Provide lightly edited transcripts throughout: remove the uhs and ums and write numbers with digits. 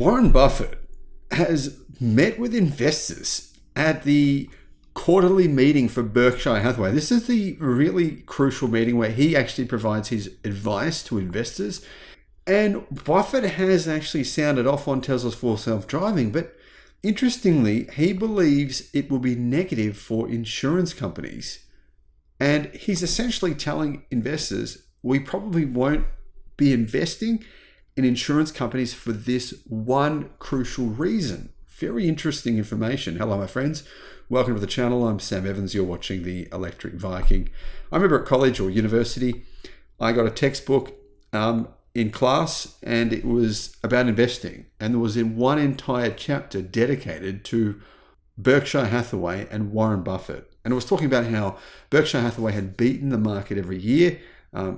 Warren Buffett has met with investors at the quarterly meeting for Berkshire Hathaway. This is the really crucial meeting where he actually provides his advice to investors. And Buffett has actually sounded off on Tesla's full self-driving, but interestingly, he believes it will be negative for insurance companies. And he's essentially telling investors, we probably won't be investing in insurance companies for this one crucial reason. Very interesting information. Hello, my friends. Welcome to the channel. I'm Sam Evans. You're watching the Electric Viking. I remember at college or university, I got a textbook in class and it was about investing. And there was in one entire chapter dedicated to Berkshire Hathaway and Warren Buffett. And it was talking about how Berkshire Hathaway had beaten the market every year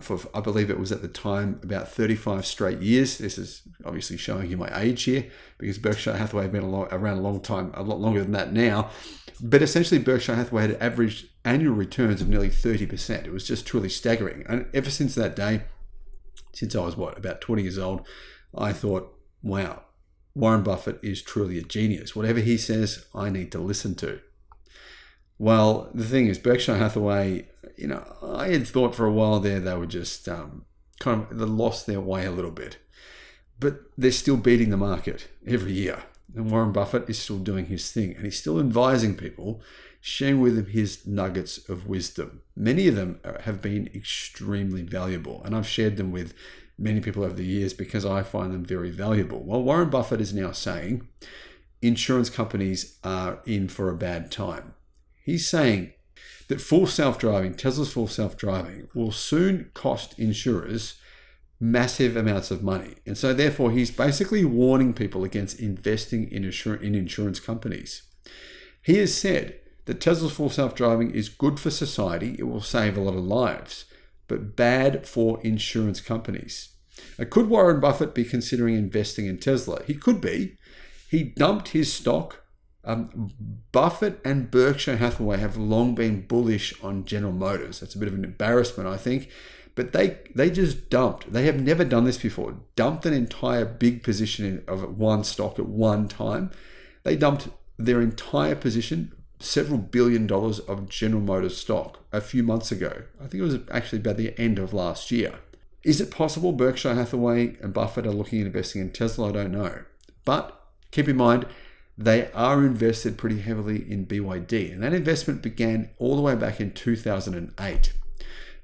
for, I believe it was at the time, about 35 straight years. This is obviously showing you my age here because Berkshire Hathaway have been around a long time, a lot longer than that now. But essentially, Berkshire Hathaway had averaged annual returns of nearly 30%. It was just truly staggering. And ever since that day, since I was, about 20 years old, I thought, wow, Warren Buffett is truly a genius. Whatever he says, I need to listen to. Well, the thing is, Berkshire Hathaway, I had thought for a while there they were just they lost their way a little bit. But they're still beating the market every year. And Warren Buffett is still doing his thing. And he's still advising people, sharing with them his nuggets of wisdom. Many of them have been extremely valuable. And I've shared them with many people over the years because I find them very valuable. Well, Warren Buffett is now saying insurance companies are in for a bad time. He's saying that Tesla's full self-driving will soon cost insurers massive amounts of money. And so therefore, he's basically warning people against investing in insurance companies. He has said that Tesla's full self-driving is good for society. It will save a lot of lives, but bad for insurance companies. Could Warren Buffett be considering investing in Tesla? He could be. He dumped his stock. Buffett and Berkshire Hathaway have long been bullish on General Motors. That's a bit of an embarrassment, I think. But they just dumped. They have never done this before. Dumped an entire big position of one stock at one time. They dumped their entire position, several $1 billion of General Motors stock a few months ago. I think it was actually by the end of last year. Is it possible Berkshire Hathaway and Buffett are looking at investing in Tesla? I don't know. But keep in mind, they are invested pretty heavily in BYD. And that investment began all the way back in 2008.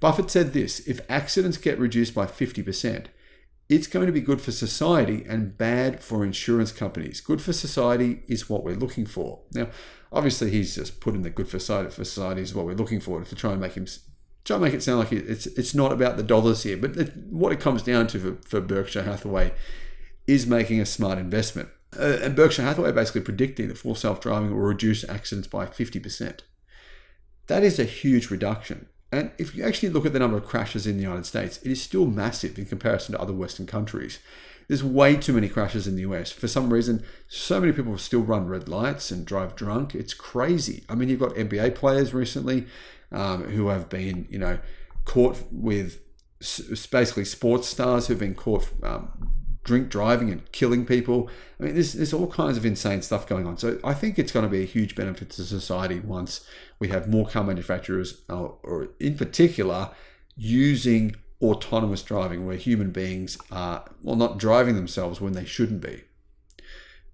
Buffett said this: if accidents get reduced by 50%, it's going to be good for society and bad for insurance companies. Good for society is what we're looking for. Now, obviously, he's just put in the good for society is what we're looking for to try and make it sound like it's not about the dollars here. But what it comes down to for Berkshire Hathaway is making a smart investment. And Berkshire Hathaway basically predicting that full self-driving will reduce accidents by 50%. That is a huge reduction. And if you actually look at the number of crashes in the United States, it is still massive in comparison to other Western countries. There's way too many crashes in the US. For some reason, so many people still run red lights and drive drunk. It's crazy. I mean, you've got NBA players recently who have been, caught with basically sports stars who've been caught drink driving and killing people. I mean, there's all kinds of insane stuff going on. So I think it's going to be a huge benefit to society once we have more car manufacturers, or in particular, using autonomous driving where human beings are, not driving themselves when they shouldn't be.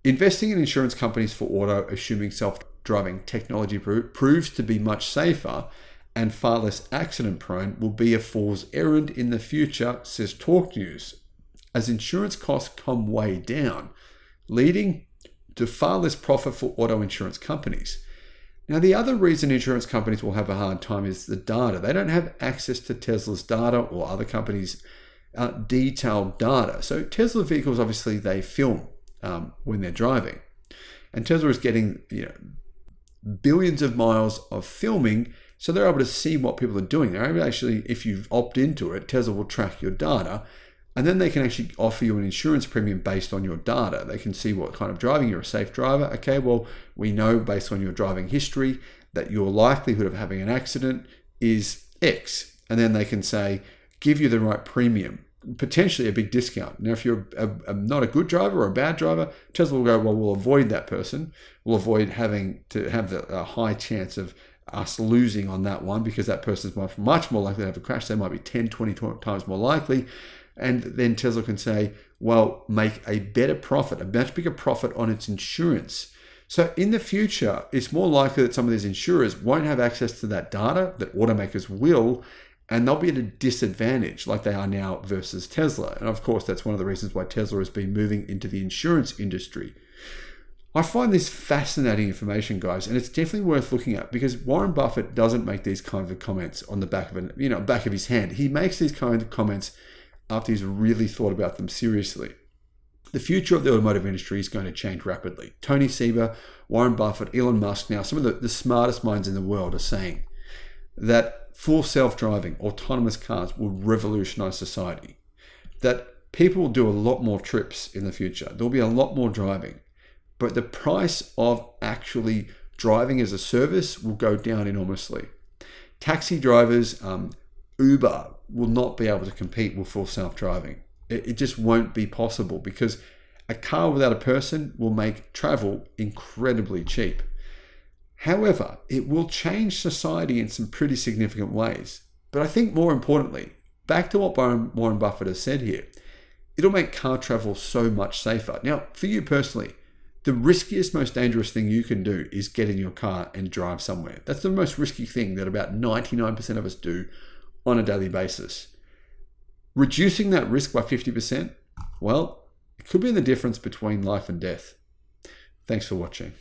Investing in insurance companies for auto, assuming self-driving technology proves to be much safer and far less accident prone, will be a fool's errand in the future, says Talk News, as insurance costs come way down, leading to far less profit for auto insurance companies. Now, the other reason insurance companies will have a hard time is the data. They don't have access to Tesla's data or other companies' detailed data. So Tesla vehicles, obviously, they film when they're driving. And Tesla is getting billions of miles of filming, so they're able to see what people are doing. They're able to actually, if you opt into it, Tesla will track your data. And then they can actually offer you an insurance premium based on your data. They can see what kind of driving, you're a safe driver. Okay, well, we know based on your driving history that your likelihood of having an accident is X. And then they can say, give you the right premium. potentially a big discount. Now, if you're not a good driver or a bad driver, Tesla will go, well, we'll avoid that person. We'll avoid having to have a high chance of us losing on that one, because that person is much more likely to have a crash. They might be 10, 20 times more likely. And then Tesla can say, well, make a better profit, a much bigger profit on its insurance. So in the future, it's more likely that some of these insurers won't have access to that data that automakers will, and they'll be at a disadvantage like they are now versus Tesla. And of course, that's one of the reasons why Tesla has been moving into the insurance industry. I find this fascinating information, guys, and it's definitely worth looking at, because Warren Buffett doesn't make these kinds of comments on the back of his hand. He makes these kinds of comments after he's really thought about them seriously. The future of the automotive industry is going to change rapidly. Tony Seba, Warren Buffett, Elon Musk, now some of the smartest minds in the world are saying that full self-driving, autonomous cars will revolutionize society. That people will do a lot more trips in the future. There'll be a lot more driving. But the price of actually driving as a service will go down enormously. Taxi drivers, Uber will not be able to compete with full self-driving. It just won't be possible, because a car without a person will make travel incredibly cheap. However, it will change society in some pretty significant ways. But I think more importantly, back to what Warren Buffett has said here, it'll make car travel so much safer. Now, for you personally, the riskiest, most dangerous thing you can do is get in your car and drive somewhere. That's the most risky thing that about 99% of us do on a daily basis. Reducing that risk by 50%, well, it could be the difference between life and death. Thanks for watching.